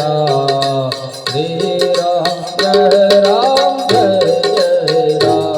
Jai Ram Jai Ram Jai Jai Ram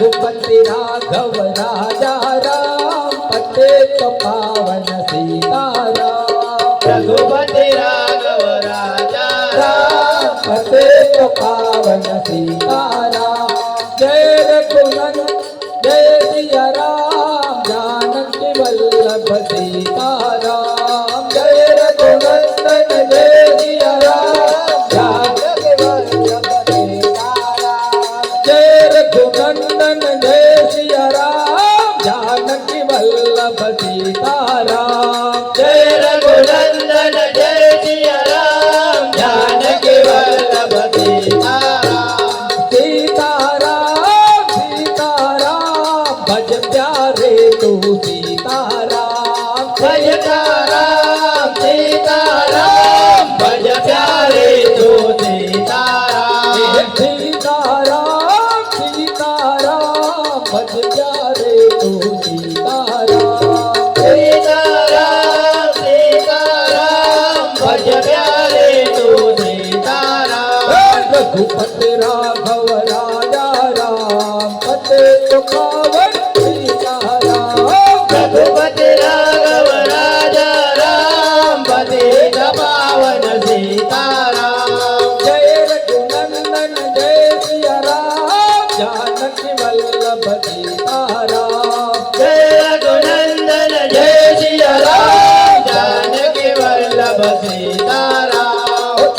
Raghupati Raghav राजा राम पतित पावन सीताराम रघुपति राघव राजा राम पतित पावन सीताराम जय रघुनंदन जय सिया राम जानकी वल्लभ सीताराम जय रघुनंदन जय सिया राम जानकी वल्लभ सीताराम जय रघुनंदन जय सिया राम जानकी वल्लभ सीताराम जय रघुनंदन जय सिया राम जानकी वल्लभ सीताराम सीताराम सीताराम भज प्यारे तू सीताराम भजताराम सीताराम भज प्यारे तू सीताराम सीताराम सीताराम भज प्यारे तू सीताराम सीताराम सीताराम भज प्यारे तू सीताराम रघुपति राघव राजा राम पतित पावन सीताराम रघुपति राघव राजा राम पतित पावन सीताराम जय रघुनंदन जय सिया राम जानकी वल्लभ सीताराम जय रघुनंदन जय सिया राम जानकी वल्लभ सीताराम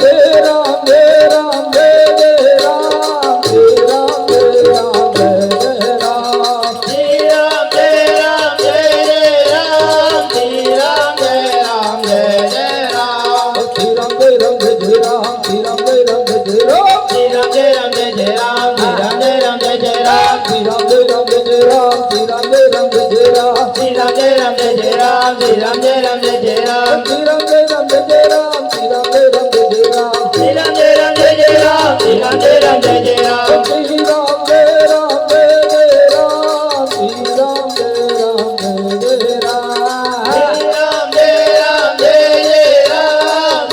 जय राम जय राम जय जय राम जय राम जय राम जय जय राम श्री राम जय राम श्री राम जय राम जय जय राम श्री राम जय राम जय राम श्री राम जय राम जय जय राम श्री राम जय राम जय जय राम श्री राम जय राम जय जय राम श्री राम जय राम जय जय राम श्री राम जय राम जय जय राम श्री राम जय राम जय जय राम श्री राम जय राम जय जय राम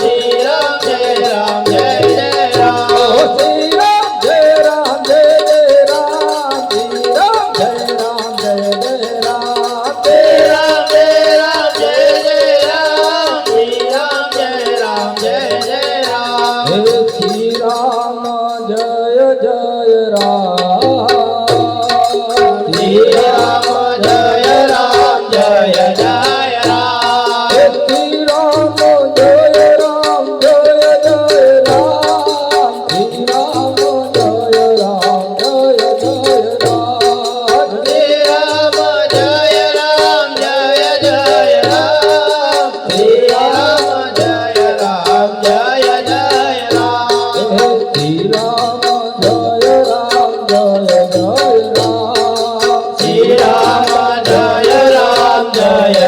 श्री राम जय राम जय जय राम श्री राम जय राम जय जय राम श्री राम जय राम जय जय राम श्री राम जय राम जय जय राम श्री राम जय राम जय जय राम श्री राम जय राम जय जय राम श्री राम जय राम जय जय राम श्री राम जय राम जय जय राम श्री राम जय राम जय जय राम श्री राम जय राम जय जय राम श्री राम जय राम जय जय राम श्री राम जय राम जय जय राम हे श्री राम जय जय राम श्री राम जय राम जय जय राम हे श्री राम जय राम जय जय राम श्री राम जय राम जय जय राम श्री राम जय राम जय जय राम श्री राम जय राम जय जय राम हे श्री राम जय राम जय जय राम श्री राम जय राम जय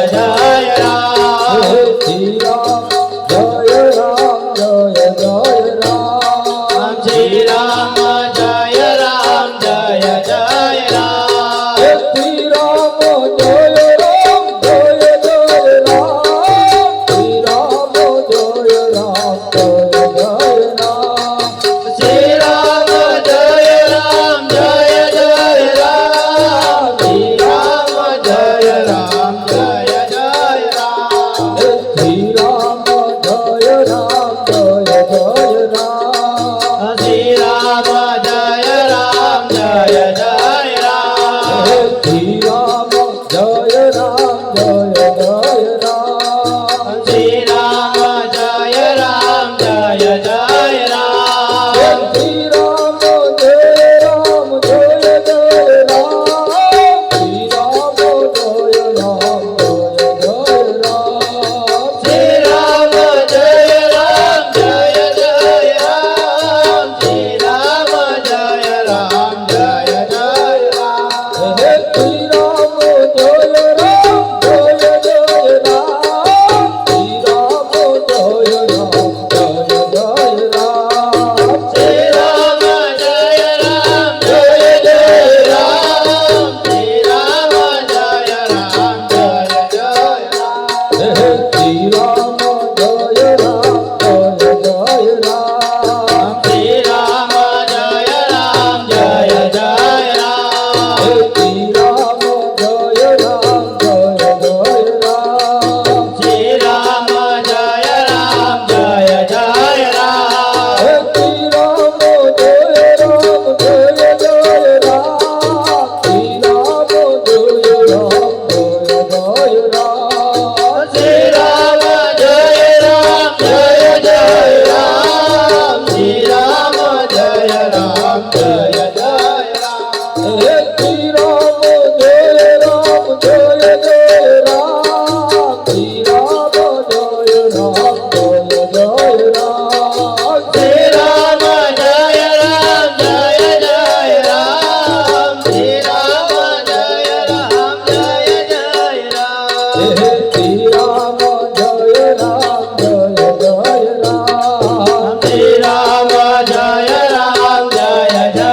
શ્રી રામ જય રામ જય જય રામ શ્રી રામ જય રામ જય જય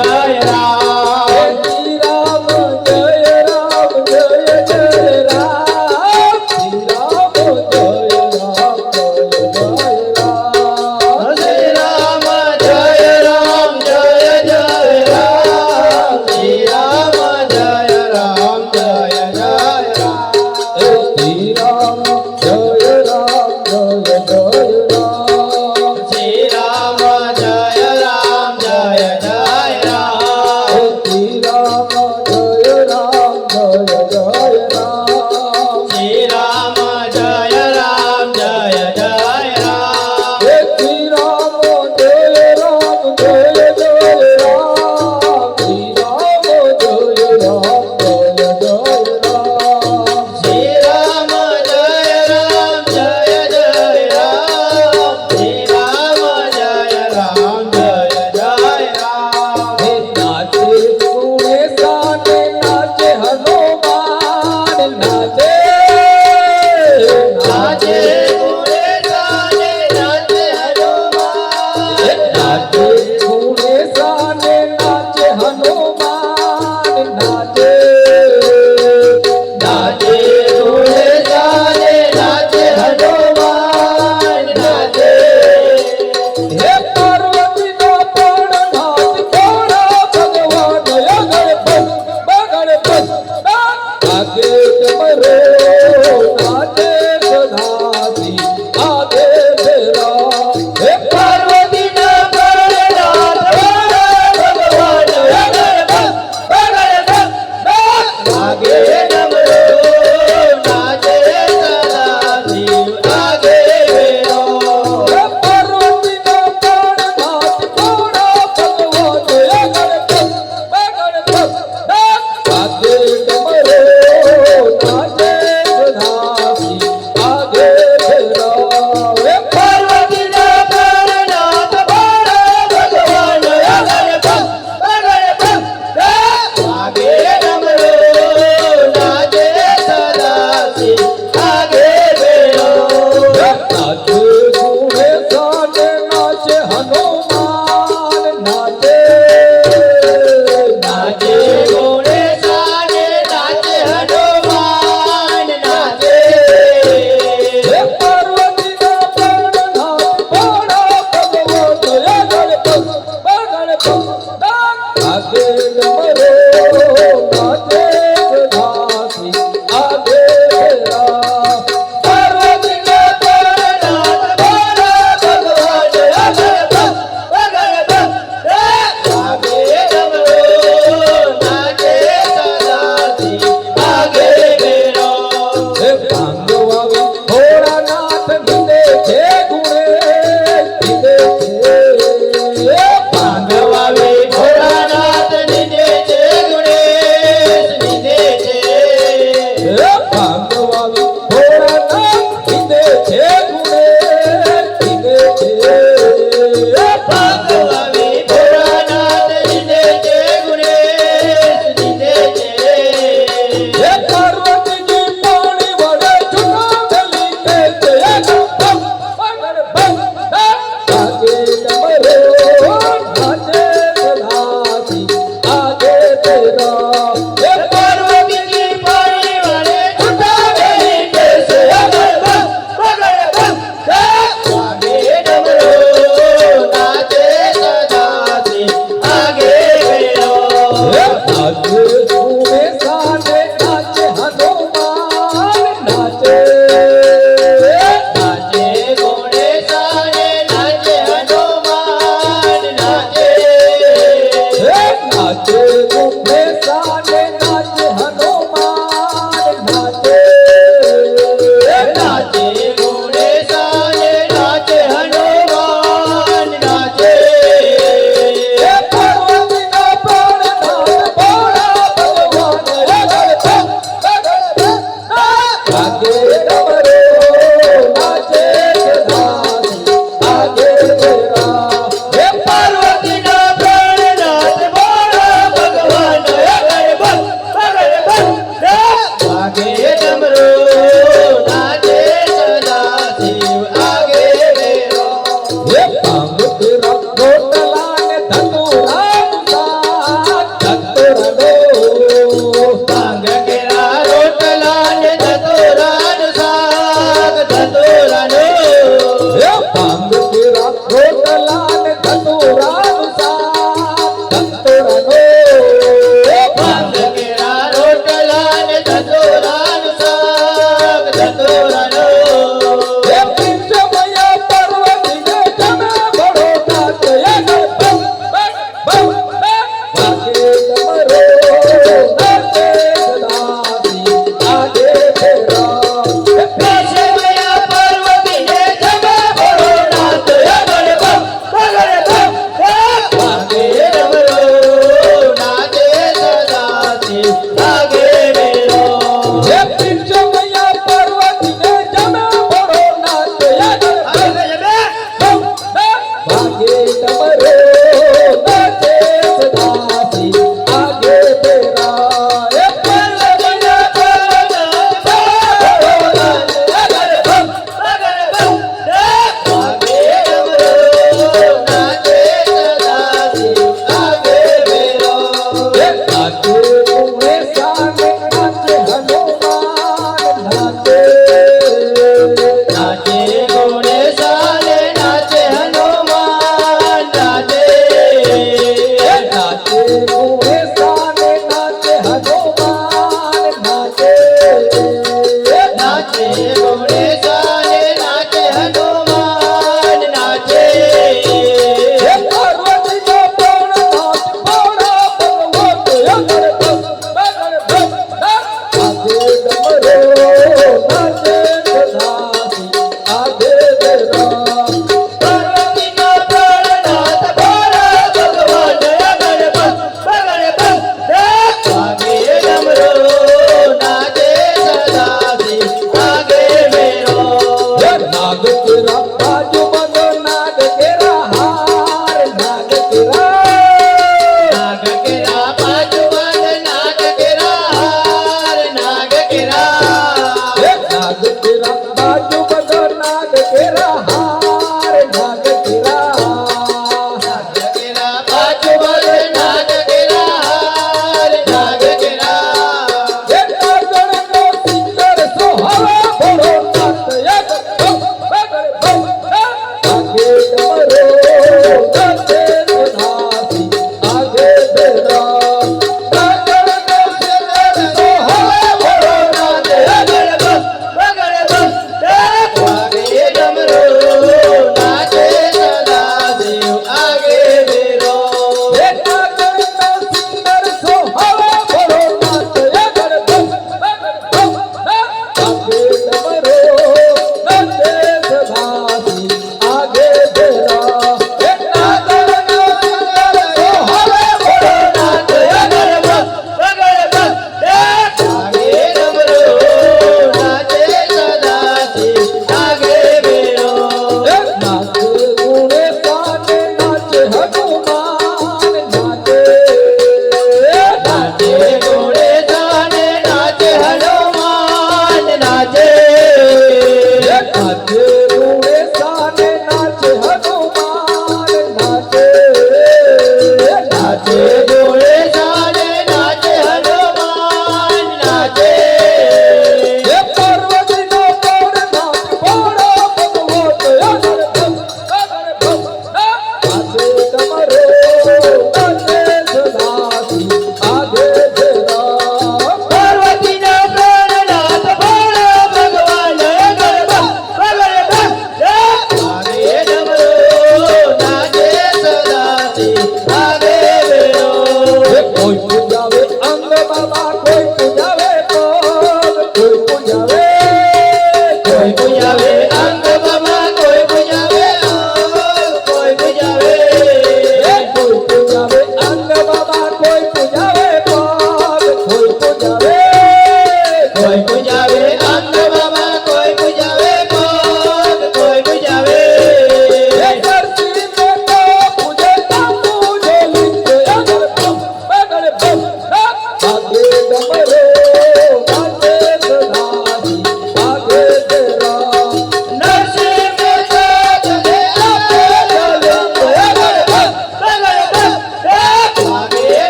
રામ શ્રી રામ જય રામ જય જય રામ શ્રી રામ જય રામ જય જય રામ શ્રી રામ જય રામ જય જય રામ શ્રી રામ જય રામ જય જય રામ શ્રી રામ જય રામ જય જય રામ શ્રી રામ જય રામ જય જય રામ શ્રી રામ જય રામ જય જય રામ શ્રી રામ જય રામ જય જય રામ શ્રી રામ જય રામ જય જય રામ શ્રી રામ જય રામ જય જય રામ શ્રી રામ જય રામ જય જય રામ શ્રી રામ જય રામ જય જય રામ નાચે ગુણે સાને નાચે હનુમાન નાચે નાચે ગુણે ગાને નાચે હનુમાન નાચે ગુણે સાને નાચે હનુમાન નાચે નાચે ગુણે ગાને નાચે હનુમાન નાચે હે પાર્વતીનો પણ નાચ કોણા ભગવાન ગણપત આગે ડમરો નાચે સદાથી આગે તેરા હે પાર્વતીના પરનાથ ભગવાન ગણપત આગે ડમરો નાચે સદા શિવ આગે વેરો પાર્વતીનો પણ નાચ કોણા ભગવાન ગણપત આગે ડમરો નાચે સદાથી આગે તેરા હે પાર્વતીના પરનાથ ભગવાન ગણપત આગે ડમરો નાચે સદા શિવ આગે વેરો નાચે ગુણે સાને નાચે હનુમાન નાચે નાચે ગોળે સાને નાચે હનુમાન નાચે હે પાર્વતીના પણ નાચ કોણા ભગવાન ગણપત આગે ડમરો નાચે સદાથી આગે તેરા પાર્વતીના પરનાથ ભગવાન ગણપત આગે ડમરો નાચે સદાથી આગે વેરો હે ભાંગવાવી ભોળાનાથ નિંદે છે ગુણે નિંદે છે ભાંગવાવે ભોળાનાથ નિંદે છે ગણેશ નિંદે છે હે ભાંગવાવી ભોળાનાથ નિંદે છે ગુણે નિંદે છે ભાંગવાવે ભોળાનાથ નિંદે છે ગણેશ નિંદે છે હે પાર્વતીજી પાણી વડે ચુકાવેલી કે છે આગે ડમરો નાચે સદાથી આગે તેરા હે પાર્વતીજી પાણી વડે ચૂંટાવેલી કેસે આગે ડમરો નાચે સદાથી આગે વેરો નાચે ગુણે સાને નાચે હનુમાન નાચે નાચે ગોળે સાને નાચે હનુમાન નાચે નાચે ગુણે સાને નાચે હનુમાન નાચે નાચે ગોળે સાને નાચે હનુમાન નાચે પાર્વતીના પ્રાણનાથ ભોળા ભગવાન ગણપત આગે ડમરો નાચે સદાથી આગે તેરા હે પાર્વતીના પ્રાણનાથ ભોળા ભગવાન ગણપત આગે ડમરો नाचे घोड़े सारे नाचे हनुमान नाचे हे पार्वती नो पण नाच पाडा भगवत गणपत आगे डमरो नाचे सदासी आगे राम पार्वती नो प्राणनाथ भोला भगवान गणपत आगे डमरू नाचे सदासी आगे